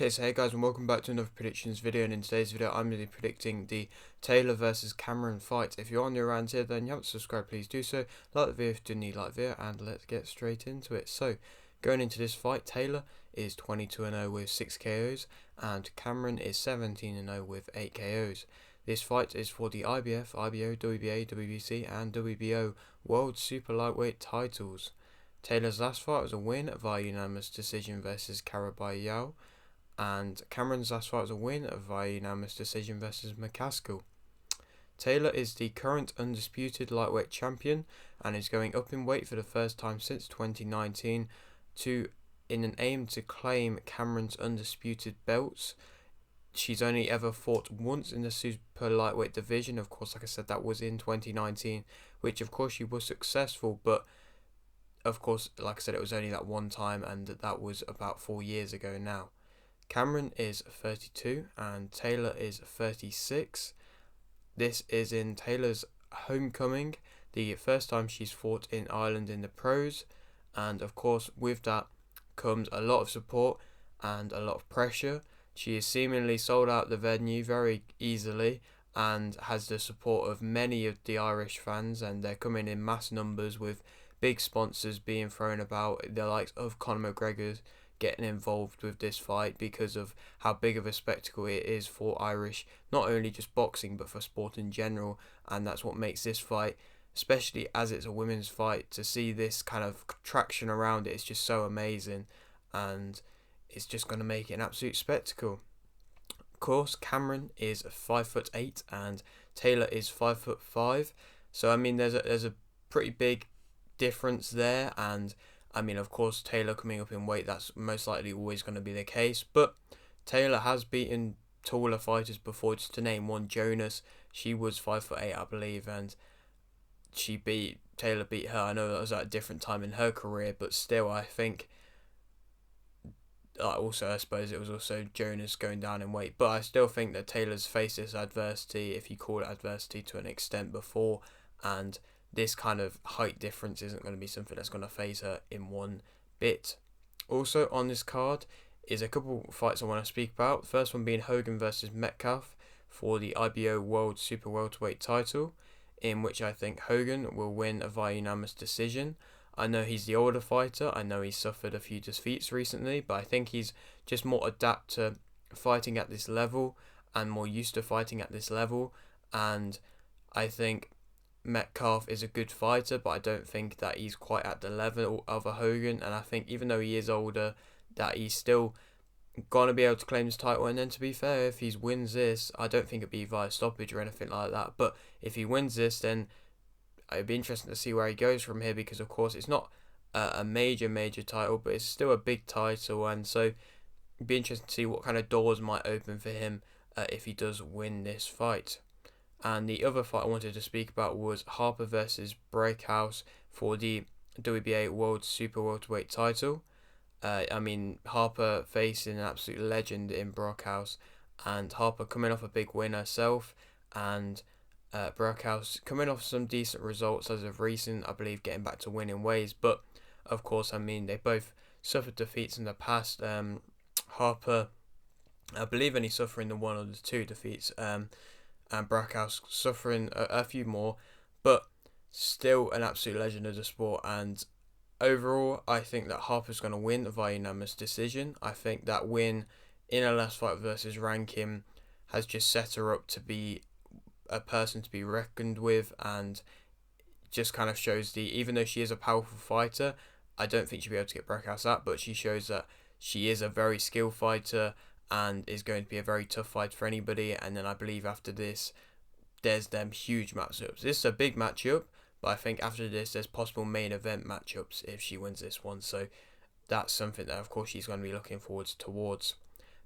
Okay, so hey guys, and welcome back to another predictions video. And in today's video, I'm going to be predicting the Taylor versus Cameron fight. If you're new around here, then you haven't subscribed, please do so. Like the video if you do need like the video, and let's get straight into it. So, going into this fight, Taylor is 22-0 with 6 KOs, and Cameron is 17-0 with 8 KOs. This fight is for the IBF, IBO, WBA, WBC, and WBO World Super Lightweight titles. Taylor's last fight was a win via unanimous decision versus Caraballo, and Cameron's last fight was a win via unanimous decision versus McCaskill. Taylor is the current undisputed lightweight champion and is going up in weight for the first time since 2019 in an aim to claim Cameron's undisputed belts. She's only ever fought once in the super lightweight division. Of course, like I said, that was in 2019, which of course she was successful, but of course, like I said, it was only that one time, and that was about 4 years ago now. Cameron is 32 and Taylor is 36. This is in Taylor's homecoming, the first time she's fought in Ireland in the pros, and of course with that comes a lot of support and a lot of pressure. She has seemingly sold out the venue very easily and has the support of many of the Irish fans, and they're coming in mass numbers with big sponsors being thrown about, the likes of Conor McGregor getting involved with this fight because of how big of a spectacle it is for Irish, not only just boxing but for sport in general. And that's what makes this fight, especially as it's a women's fight, to see this kind of traction around it is just so amazing, and it's just going to make it an absolute spectacle. Of course, Cameron is 5'8" and Taylor is 5'5", so I mean there's a pretty big difference there. And I mean, of course, Taylor coming up in weight, that's most likely always going to be the case. But Taylor has beaten taller fighters before. Just to name one, Jonas. She was 5'8", I believe, and Taylor beat her. I know that was at a different time in her career, but still, I think. I suppose it was also Jonas going down in weight, but I still think that Taylor's faced this adversity, if you call it adversity, to an extent before, and this kind of height difference isn't going to be something that's going to phase her in one bit. Also on this card is a couple fights I want to speak about. The first one being Hogan versus Metcalf for the IBO World Super Welterweight title, in which I think Hogan will win via unanimous decision. I know he's the older fighter, I know he's suffered a few defeats recently, but I think he's just more adept to fighting at this level and more used to fighting at this level, and I think Metcalf is a good fighter, but I don't think that he's quite at the level of a Hogan, and I think even though he is older, that he's still gonna be able to claim his title. And then, to be fair, if he wins this, I don't think it'd be via stoppage or anything like that, but if he wins this, then it'd be interesting to see where he goes from here, because of course it's not a major title, but it's still a big title, and so it'd be interesting to see what kind of doors might open for him if he does win this fight. And the other fight I wanted to speak about was Harper versus Breakhouse for the WBA World Super Welterweight title. I mean, Harper facing an absolute legend in Brockhouse, and Harper coming off a big win herself, and Brockhouse coming off some decent results as of recent, I believe getting back to winning ways. But of course, I mean, they both suffered defeats in the past. Harper, I believe, only suffering the one or the two defeats. And Brockhouse suffering a few more, but still an absolute legend of the sport. And overall, I think that Harper's going to win via unanimous decision. I think that win in her last fight versus Rankin has just set her up to be a person to be reckoned with, and just kind of shows even though she is a powerful fighter, I don't think she'll be able to get Brockhouse out, but she shows that she is a very skilled fighter and is going to be a very tough fight for anybody. And then I believe after this, there's them huge matchups. This is a big matchup, but I think after this, there's possible main event matchups if she wins this one. So that's something that, of course, she's going to be looking forward towards.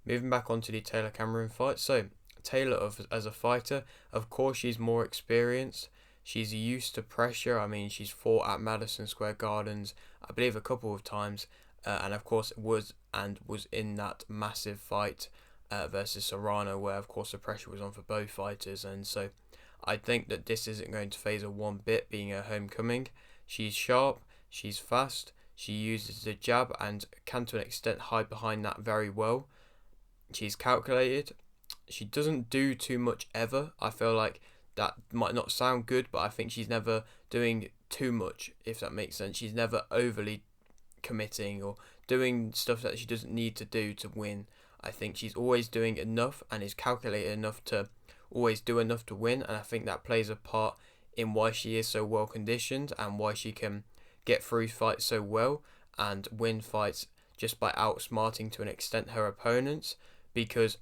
Moving back onto the Taylor Cameron fight. So Taylor, as a fighter, of course, she's more experienced. She's used to pressure. I mean, she's fought at Madison Square Gardens, I believe, a couple of times. And of course was in that massive fight versus Serrano, where of course the pressure was on for both fighters. And so I think that this isn't going to phase her one bit, being her homecoming. She's sharp, she's fast, she uses the jab and can to an extent hide behind that very well. she's calculated. She doesn't do too much ever. I feel like that might not sound good, but I think she's never doing too much, if that makes sense. She's never overly committing or doing stuff that she doesn't need to do to win. I think she's always doing enough and is calculated enough to always do enough to win, and I think that plays a part in why she is so well conditioned and why she can get through fights so well and win fights just by outsmarting to an extent her opponents, because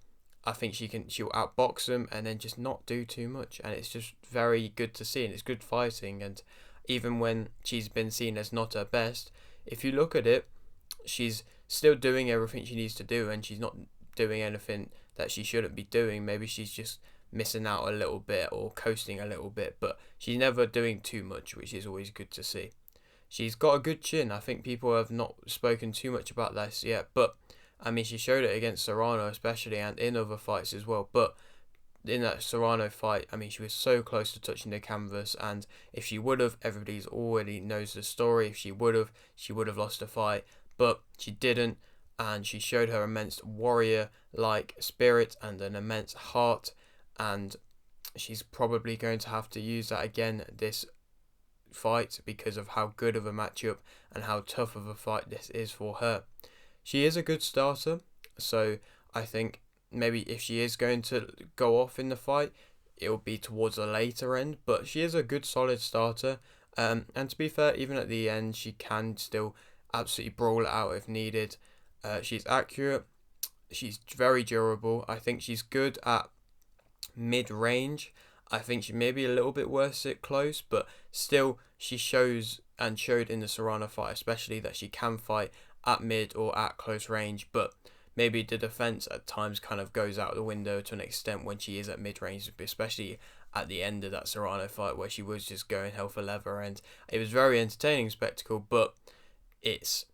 I think she'll outbox them and then just not do too much, and it's just very good to see, and it's good fighting. And even when she's been seen as not her best, if you look at it, she's still doing everything she needs to do, and she's not doing anything that she shouldn't be doing. Maybe she's just missing out a little bit or coasting a little bit, but she's never doing too much, which is always good to see. She's got a good chin. I think people have not spoken too much about this yet, but I mean, she showed it against Serrano especially, and in other fights as well. But in that Serrano fight, I mean, she was so close to touching the canvas, and if she would have, everybody's already knows the story. If she would have lost the fight, but she didn't, and she showed her immense warrior-like spirit and an immense heart, and she's probably going to have to use that again this fight because of how good of a matchup and how tough of a fight this is for her. She is a good starter, so I think maybe if she is going to go off in the fight, it'll be towards the later end, but she is a good solid starter, and to be fair, even at the end she can still absolutely brawl it out if needed. She's accurate, she's very durable. I think she's good at mid-range. I think she may be a little bit worse at close, but still she shows and showed in the Serrano fight especially that she can fight at mid or at close range, but maybe the defense at times kind of goes out the window to an extent when she is at mid range, especially at the end of that Serrano fight where she was just going hell for leather, and it was very entertaining spectacle, but it's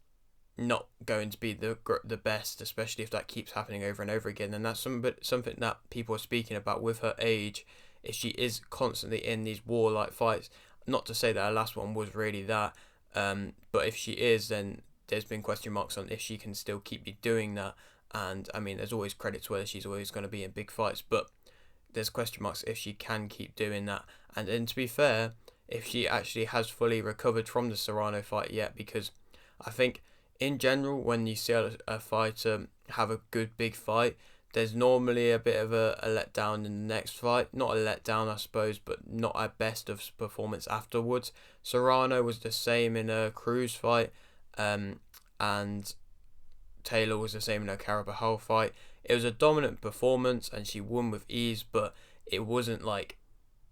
not going to be the best, especially if that keeps happening over and over again. And that's something that people are speaking about with her age, if she is constantly in these warlike fights. Not to say that her last one was really that, but if she is, then there's been question marks on if she can still keep doing that. And I mean, there's always credit to her, she's always going to be in big fights, but there's question marks if she can keep doing that. And then to be fair, if she actually has fully recovered from the Serrano fight yet, because I think in general when you see a fighter have a good big fight, there's normally a bit of a letdown in the next fight. Not a letdown, I suppose, but not a best of performance afterwards. Serrano was the same in a Cruz fight, and Taylor was the same in her Carabajal fight. It was a dominant performance and she won with ease, but it wasn't like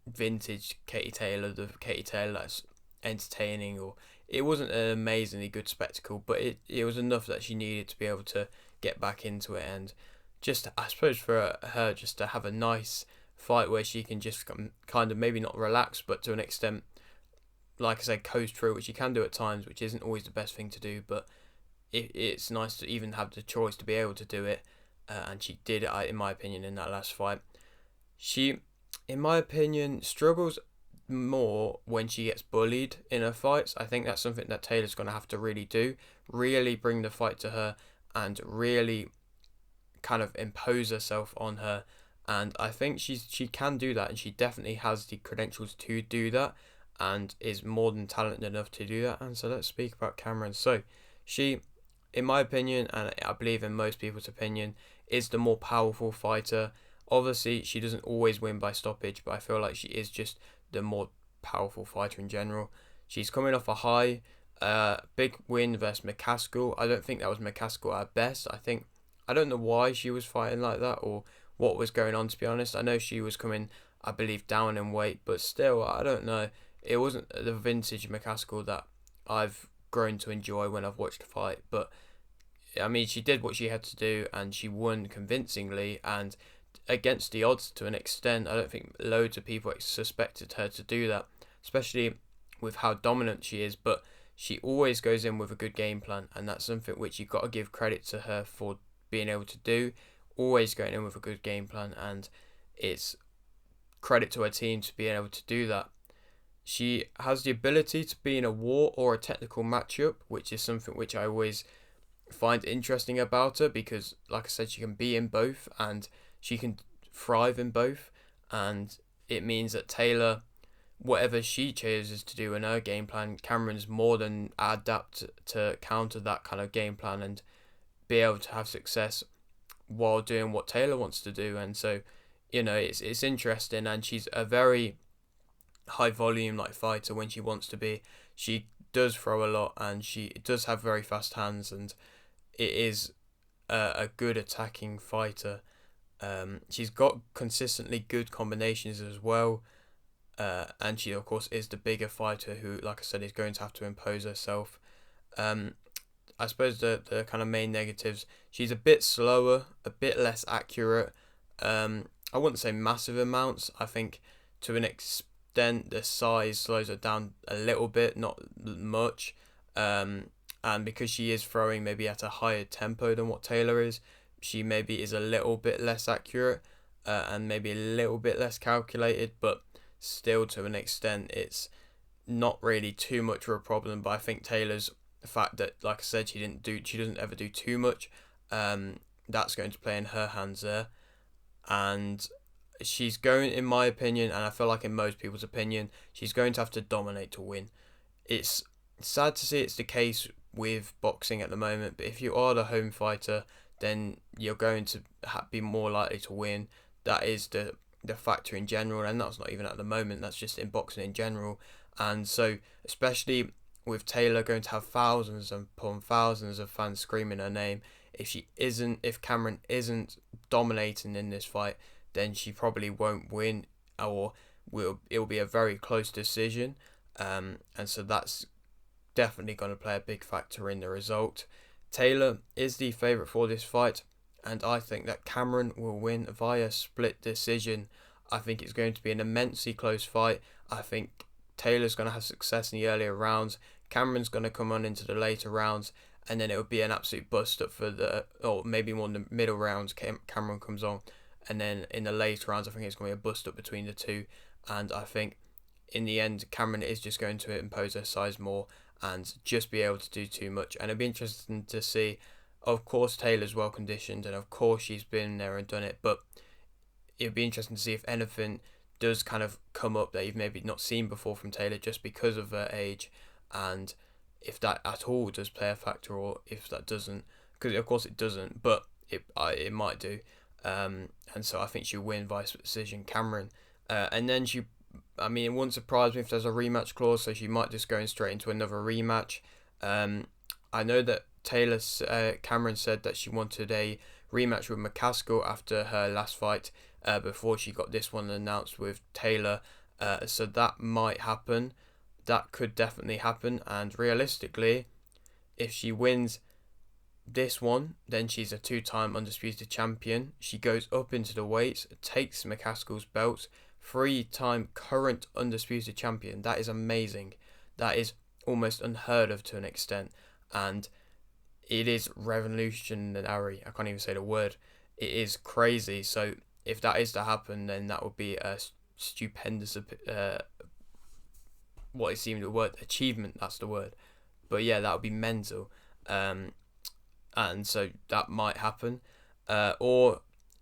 vintage Katie Taylor, the Katie Taylor that's entertaining, or it wasn't an amazingly good spectacle, but it was enough that she needed to be able to get back into it, and just, I suppose, for her just to have a nice fight where she can just kind of maybe not relax, but to an extent, like I said, coast through, which you can do at times, which isn't always the best thing to do, but it's nice to even have the choice to be able to do it, and she did it, in my opinion, in that last fight. She, in my opinion, struggles more when she gets bullied in her fights. I think that's something that Taylor's going to have to really do, really bring the fight to her and really kind of impose herself on her, and I think she can do that, and she definitely has the credentials to do that and is more than talented enough to do that. And so let's speak about Cameron. So she, in my opinion, and I believe in most people's opinion, is the more powerful fighter. Obviously she doesn't always win by stoppage, but I feel like she is just the more powerful fighter in general. She's coming off a high, big win versus McCaskill. I don't think that was McCaskill at best. I don't know why she was fighting like that or what was going on, to be honest. I know she was coming, I believe, down in weight, but still, I don't know. It wasn't the vintage McCaskill that I've grown to enjoy when I've watched the fight. But, I mean, she did what she had to do and she won convincingly and against the odds to an extent. I don't think loads of people suspected her to do that, especially with how dominant she is, but she always goes in with a good game plan, and that's something which you've got to give credit to her for being able to do, always going in with a good game plan, and it's credit to her team to be able to do that. She has the ability to be in a war or a technical matchup, which is something which I always find interesting about her, because like I said, she can be in both and she can thrive in both, and it means that Taylor, whatever she chooses to do in her game plan, Cameron's more than adapt to counter that kind of game plan and be able to have success while doing what Taylor wants to do. And so, it's interesting, and she's a very high volume like fighter when she wants to be. She does throw a lot, and she does have very fast hands, and it is a good attacking fighter. She's got consistently good combinations as well, and she of course is the bigger fighter who, like I said, is going to have to impose herself. I suppose the kind of main negatives: she's a bit slower, a bit less accurate. I wouldn't say massive amounts. I think to an extent the size slows her down a little bit, not much. And because she is throwing maybe at a higher tempo than what Taylor is, she maybe is a little bit less accurate, and maybe a little bit less calculated, but still to an extent it's not really too much of a problem. But I think Taylor's, the fact that, like I said, she doesn't ever do too much, that's going to play in her hands there. And she's going, in my opinion, and I feel like in most people's opinion, she's going to have to dominate to win. It's sad to see it's the case with boxing at the moment, but if you are the home fighter, then you're going to be more likely to win. That is the factor in general, and that's not even at the moment, that's just in boxing in general. And so, especially with Taylor going to have thousands upon thousands of fans screaming her name, if Cameron isn't dominating in this fight, then she probably won't win, or it will be a very close decision. And so that's definitely going to play a big factor in the result. Taylor is the favourite for this fight, and I think that Cameron will win via split decision. I think it's going to be an immensely close fight. I think Taylor's going to have success in the earlier rounds. Cameron's going to come on into the later rounds, and then it would be an absolute bust up or maybe more in the middle rounds. Cameron comes on, and then in the later rounds, I think it's going to be a bust up between the two. And I think in the end, Cameron is just going to impose her size more and just be able to do too much. And it'd be interesting to see. Of course, Taylor's well conditioned, and of course she's been there and done it. But it'd be interesting to see if anything does kind of come up that you've maybe not seen before from Taylor, just because of her age, and if that at all does play a factor, or if that doesn't, because of course it doesn't, but it might do. And so I think she'll win via decision, Cameron. And then it wouldn't surprise me if there's a rematch clause, so she might just go straight into another rematch. I know that Cameron said that she wanted a rematch with McCaskill after her last fight, before she got this one announced with Taylor. So that might happen. That could definitely happen. And realistically, if she wins this one, then she's a 2-time undisputed champion. She goes up into the weights, takes McCaskill's belt, 3-time current undisputed champion. That is amazing. That is almost unheard of to an extent. And it is revolutionary. I can't even say the word. It is crazy. So if that is to happen, then that would be a stupendous what it seemed the word achievement. That's the word. But yeah, that would be mental. And so that might happen. Or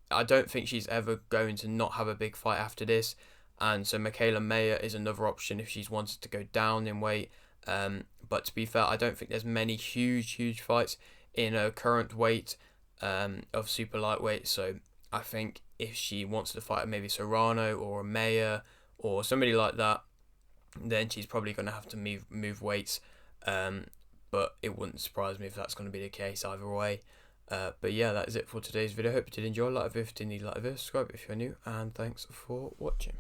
I don't think she's ever going to not have a big fight after this. And so Mikaela Mayer is another option if she's wanted to go down in weight. But to be fair, I don't think there's many huge fights in her current weight, of super lightweight. So I think if she wants to fight maybe Serrano or a Mayer or somebody like that, then she's probably going to have to move weights. But it wouldn't surprise me if that's going to be the case either way. But yeah, that is it for today's video. Hope you did enjoy. Like if you need, like this, subscribe if you're new, and thanks for watching.